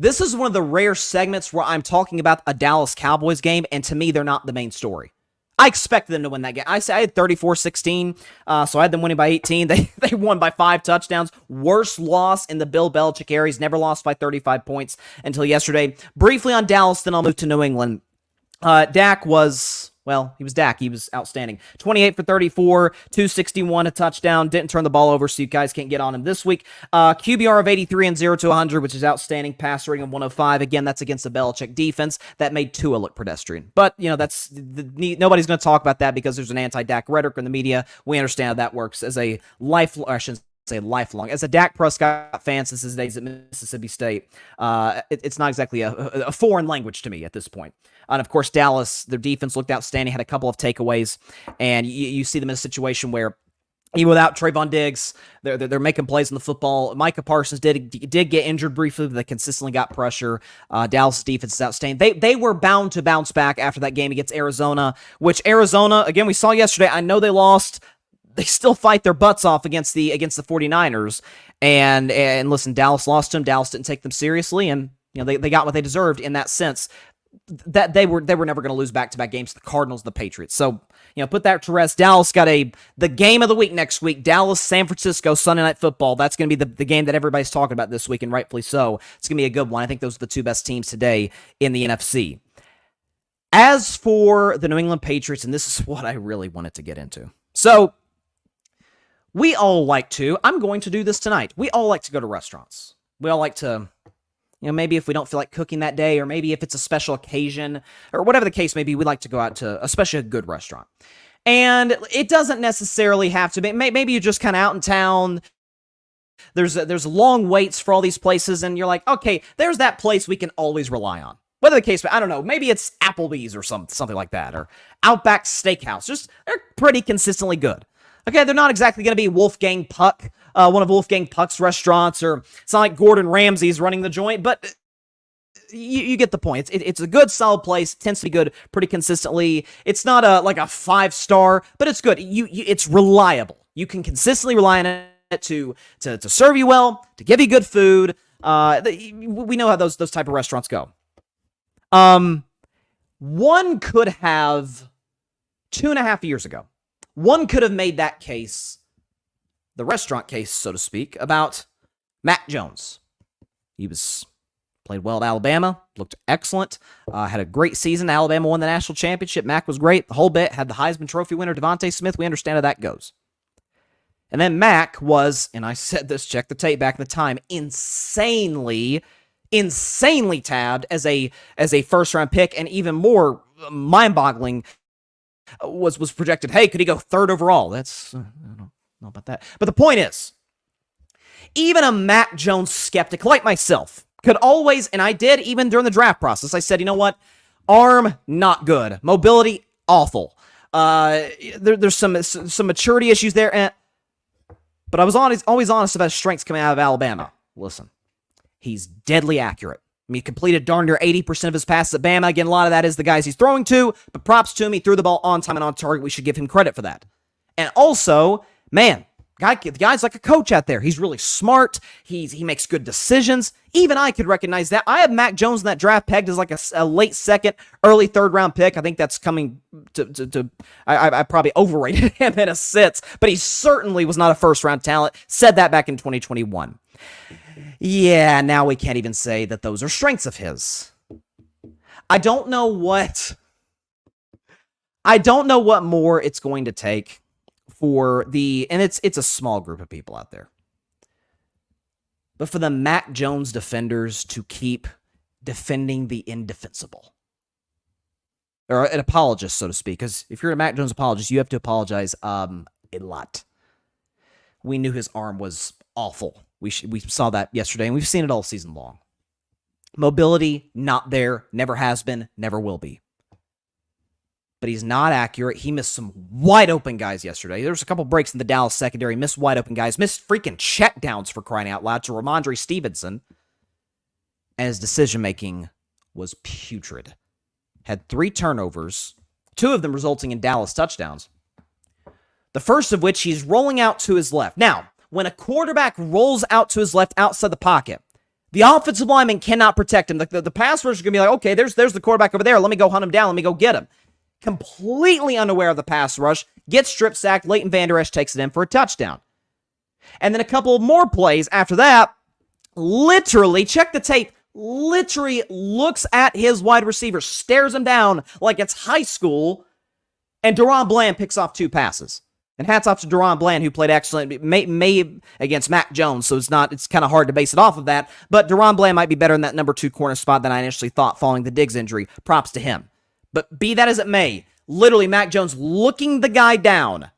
This is one of the rare segments where I'm talking about a Dallas Cowboys game, and to me, they're not the main story. I expected them to win that game. I had 34-16, so I had them winning by 18. They won by 5 touchdowns. Worst loss in the Bill Belichick era. He's never lost by 35 points until yesterday. Briefly on Dallas, then I'll move to New England. Dak was... Well, he was Dak. He was outstanding. 28 for 34, 261, a touchdown. Didn't turn the ball over, so you guys can't get on him this week. QBR of 83 and 0 to 100, which is outstanding. Passer rating of 105. Again, that's against the Belichick defense. That made Tua look pedestrian. But, that's nobody's going to talk about that because there's an anti-Dak rhetoric in the media. We understand how that works as a lifelong. As a Dak Prescott fan since his days at Mississippi State, it's not exactly a foreign language to me at this point. And of course, Dallas, their defense looked outstanding, had a couple of takeaways, and you see them in a situation where even without Trayvon Diggs, they're making plays on the football. Micah Parsons did get injured briefly, but they consistently got pressure. Dallas' defense is outstanding. They were bound to bounce back after that game against Arizona, which Arizona, again, we saw yesterday. I know they lost. They still fight their butts off against the 49ers. And listen, Dallas lost to them. Dallas didn't take them seriously, and they got what they deserved in that sense. That they were never going to lose back-to-back games to the Cardinals and the Patriots. So, put that to rest. Dallas got the game of the week next week. Dallas, San Francisco, Sunday Night Football. That's going to be the game that everybody's talking about this week, and rightfully so. It's going to be a good one. I think those are the two best teams today in the NFC. As for the New England Patriots, and this is what I really wanted to get into. So, we all like to, I'm going to do this tonight. We all like to go to restaurants. We all like to... maybe if we don't feel like cooking that day, or maybe if it's a special occasion, or whatever the case may be, we like to go out to especially a good restaurant. And it doesn't necessarily have to be, maybe you're just kind of out in town, there's long waits for all these places, and you're like, okay, there's that place we can always rely on. Whether the case, I don't know, maybe it's Applebee's or something like that, or Outback Steakhouse. They're pretty consistently good. Okay, they're not exactly going to be Wolfgang Puck, one of Wolfgang Puck's restaurants, or it's not like Gordon Ramsay's running the joint, but you get the point. It's a good, solid place. It tends to be good pretty consistently. It's not like a 5-star, but it's good. It's reliable. You can consistently rely on it to serve you well, to give you good food. We know how those type of restaurants go. One could have 2.5 years ago. One could have made that case, the restaurant case, so to speak, about Mac Jones. He played well at Alabama, looked excellent, had a great season. Alabama won the national championship. Mac was great the whole bit, had the Heisman Trophy winner, Devontae Smith. We understand how that goes. And then Mac was, and I said this, check the tape back in the time, insanely tabbed as a first-round pick, and even more mind-boggling, was projected, hey, could he go 3rd overall? That's, I don't know about that. But the point is, even a Mac Jones skeptic like myself could always, and I did even during the draft process, I said, you know what? Arm, not good. Mobility, awful. There's some maturity issues there. But I was always honest about his strengths coming out of Alabama. Listen, he's deadly accurate. He completed darn near 80% of his passes at Bama. Again, a lot of that is the guys he's throwing to, but props to him. He threw the ball on time and on target. We should give him credit for that. And also, man, the guy's like a coach out there. He's really smart. He makes good decisions. Even I could recognize that. I have Mac Jones in that draft pegged as like a late 2nd, early 3rd round pick. I think that's coming to I probably overrated him in a sense, but he certainly was not a first-round talent. Said that back in 2021. Yeah, now we can't even say that those are strengths of his. I don't know what more it's going to take for and it's a small group of people out there. But for the Mac Jones defenders to keep defending the indefensible. Or an apologist, so to speak. Because if you're a Mac Jones apologist, you have to apologize a lot. We knew his arm was awful. We saw that yesterday, and we've seen it all season long. Mobility, not there, never has been, never will be. But he's not accurate. He missed some wide-open guys yesterday. There was a couple breaks in the Dallas secondary, missed wide-open guys, missed freaking checkdowns for crying out loud to Ramondre Stevenson. And his decision-making was putrid. Had 3 turnovers, 2 of them resulting in Dallas touchdowns. The first of which he's rolling out to his left. Now, when a quarterback rolls out to his left outside the pocket, The offensive lineman cannot protect him. The pass rush is going to be like, okay, there's the quarterback over there. Let me go hunt him down. Let me go get him. Completely unaware of the pass rush, gets strip sacked. Leighton Vander Esch takes it in for a touchdown. And then a couple more plays after that, literally, check the tape, literally looks at his wide receiver, stares him down like it's high school, and Deron Bland picks off 2 passes. And hats off to Deron Bland, who played excellent, may against Mac Jones, so it's kind of hard to base it off of that. But Deron Bland might be better in that number 2 corner spot than I initially thought following the Diggs injury. Props to him. But be that as it may, literally Mac Jones looking the guy down,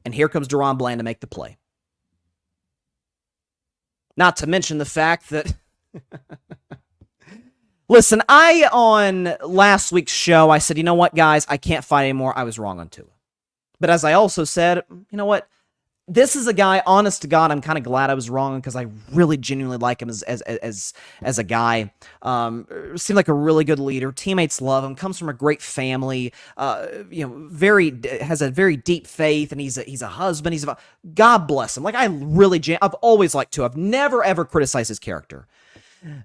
and here comes Deron Bland to make the play. Not to mention the fact that... Listen, on last week's show, I said, you know what, guys, I can't fight anymore. I was wrong on Tua. But as I also said, you know what? This is a guy, honest to God, I'm kind of glad I was wrong because I really genuinely like him as a guy. Seemed like a really good leader. Teammates love him. Comes from a great family. Has a very deep faith, and he's a husband. God bless him. Like I've always liked to. I've never ever criticized his character.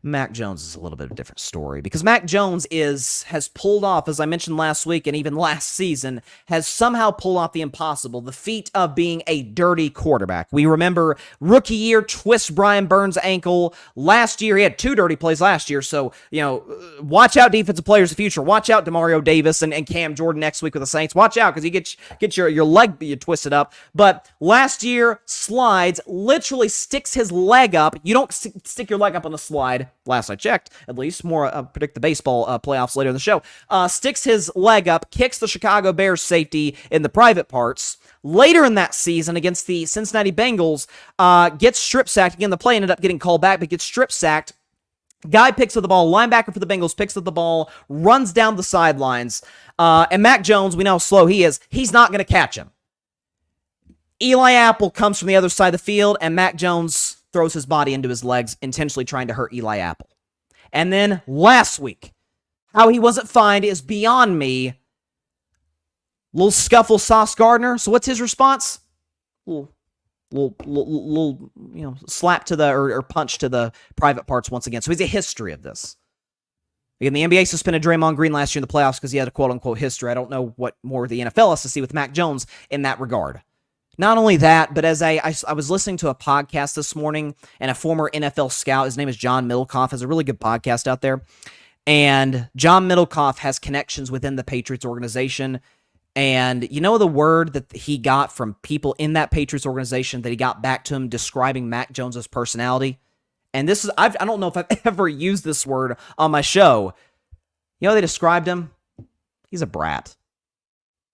Mac Jones is a little bit of a different story because Mac Jones has pulled off, as I mentioned last week and even last season, has somehow pulled off the impossible, the feat of being a dirty quarterback. We remember rookie year, twist Brian Burns' ankle. Last year, he had 2 dirty plays last year, so, watch out defensive players of the future. Watch out DeMario Davis and Cam Jordan next week with the Saints. Watch out because you get your leg twisted up. But last year, slides, literally sticks his leg up. You don't stick your leg up on a slide. Last I checked, at least. More predict the baseball playoffs later in the show. Sticks his leg up, kicks the Chicago Bears safety in the private parts. Later in that season against the Cincinnati Bengals, gets strip sacked. Again, the play ended up getting called back, but gets strip sacked. Guy picks up the ball, linebacker for the Bengals picks up the ball, runs down the sidelines, and Mac Jones, we know how slow he is, he's not going to catch him. Eli Apple comes from the other side of the field, and Mac Jones throws his body into his legs, intentionally trying to hurt Eli Apple. And then last week, how he wasn't fined is beyond me. Little scuffle, Sauce Gardner. So what's his response? Little slap to the or punch to the private parts once again. So he's a history of this. Again, the NBA suspended Draymond Green last year in the playoffs because he had a quote-unquote history. I don't know what more the NFL has to see with Mac Jones in that regard. Not only that, but as I was listening to a podcast this morning, and a former NFL scout, his name is John Middlecoff, has a really good podcast out there. And John Middlecoff has connections within the Patriots organization. And you know the word that he got from people in that Patriots organization that he got back to him describing Mac Jones's personality? And this is, I don't know if I've ever used this word on my show. You know how they described him? He's a brat.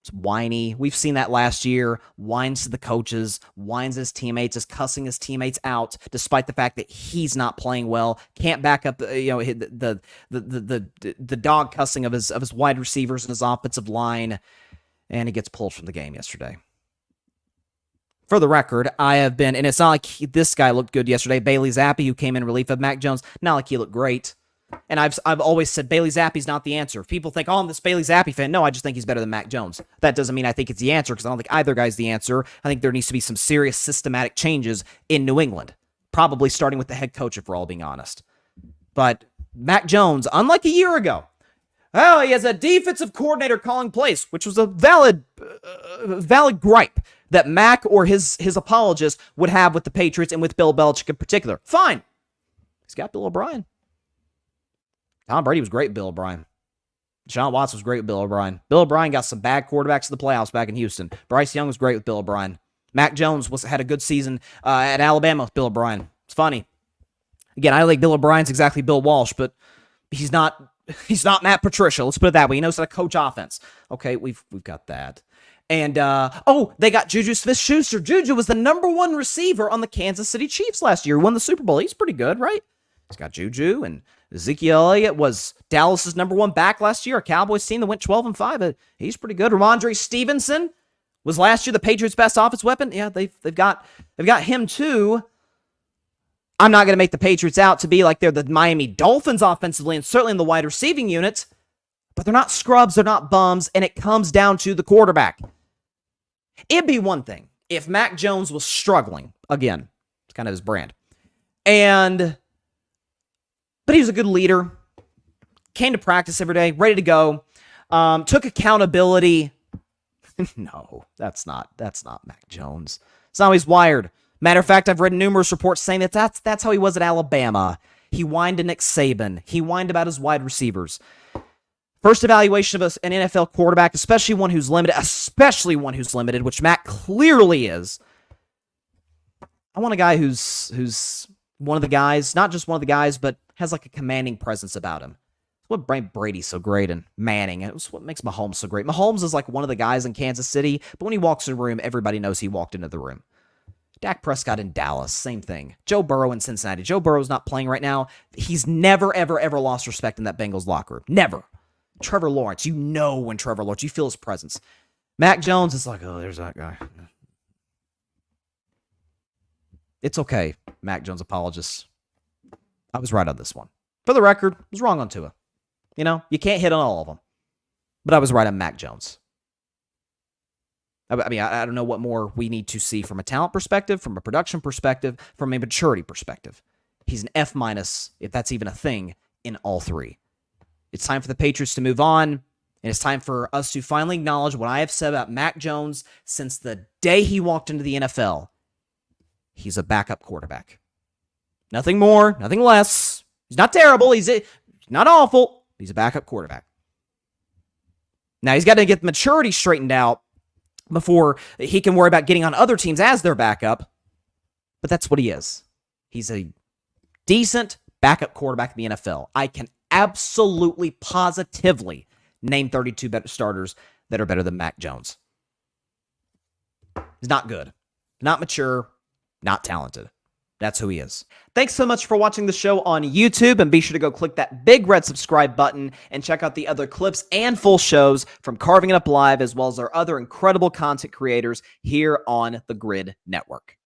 It's whiny. We've seen that last year. Whines to the coaches, whines his teammates, is cussing his teammates out, despite the fact that he's not playing well. Can't back up, the dog cussing of his wide receivers and his offensive line, and he gets pulled from the game yesterday. For the record, I have been, and it's not like this guy looked good yesterday. Bailey Zappi, who came in relief of Mac Jones, not like he looked great. And I've always said Bailey Zappi's not the answer. If people think, I'm this Bailey Zappi fan. No, I just think he's better than Mac Jones. That doesn't mean I think it's the answer, because I don't think either guy's the answer. I think there needs to be some serious systematic changes in New England. Probably starting with the head coach, if we're all being honest. But Mac Jones, unlike a year ago, well, he has a defensive coordinator calling plays, which was a valid gripe that Mac or his apologist would have with the Patriots and with Bill Belichick in particular. Fine. He's got Bill O'Brien. Tom Brady was great with Bill O'Brien. Deshaun Watson was great with Bill O'Brien. Bill O'Brien got some bad quarterbacks in the playoffs back in Houston. Bryce Young was great with Bill O'Brien. Mac Jones had a good season at Alabama with Bill O'Brien. It's funny. Again, I think Bill O'Brien's exactly Bill Walsh, but he's not Matt Patricia. Let's put it that way. He knows how to coach offense. Okay, we've got that. And, they got Juju Smith-Schuster. Juju was the #1 receiver on the Kansas City Chiefs last year. He won the Super Bowl. He's pretty good, right? He's got Juju, and Ezekiel Elliott was Dallas's #1 back last year. A Cowboys team that went 12-5. He's pretty good. Ramondre Stevenson was last year the Patriots' best offense weapon. Yeah, they've got him too. I'm not going to make the Patriots out to be like they're the Miami Dolphins offensively, and certainly in the wide receiving unit, but they're not scrubs, they're not bums, and it comes down to the quarterback. It'd be one thing if Mac Jones was struggling. Again, it's kind of his brand. And But he was a good leader. Came to practice every day, ready to go. Took accountability. No, that's not Mac Jones. It's not how he's wired. Matter of fact, I've read numerous reports saying that's how he was at Alabama. He whined to Nick Saban. He whined about his wide receivers. First evaluation of an NFL quarterback, especially one who's limited, which Mac clearly is. I want a guy who's one of the guys, not just one of the guys, but has like a commanding presence about him. What Brady's so great and Manning. It's what makes Mahomes so great. Mahomes is like one of the guys in Kansas City, but when he walks in a room, everybody knows he walked into the room. Dak Prescott in Dallas, same thing. Joe Burrow in Cincinnati. Joe Burrow's not playing right now. He's never, ever, ever lost respect in that Bengals locker room. Never. Trevor Lawrence, you know when Trevor Lawrence, you feel his presence. Mac Jones is like, oh, there's that guy. It's okay, Mac Jones apologists. I was right on this one. For the record, I was wrong on Tua. You know, you can't hit on all of them. But I was right on Mac Jones. I mean, I don't know what more we need to see from a talent perspective, from a production perspective, from a maturity perspective. He's an F-, if that's even a thing, in all three. It's time for the Patriots to move on, and it's time for us to finally acknowledge what I have said about Mac Jones since the day he walked into the NFL. He's a backup quarterback. Nothing more, nothing less. He's not terrible. He's not awful. He's a backup quarterback. Now, he's got to get the maturity straightened out before he can worry about getting on other teams as their backup. But that's what he is. He's a decent backup quarterback in the NFL. I can absolutely, positively name 32 starters that are better than Mac Jones. He's not good, not mature, not talented. That's who he is. Thanks so much for watching the show on YouTube, and be sure to go click that big red subscribe button and check out the other clips and full shows from Carving It Up Live, as well as our other incredible content creators here on the Grid Network.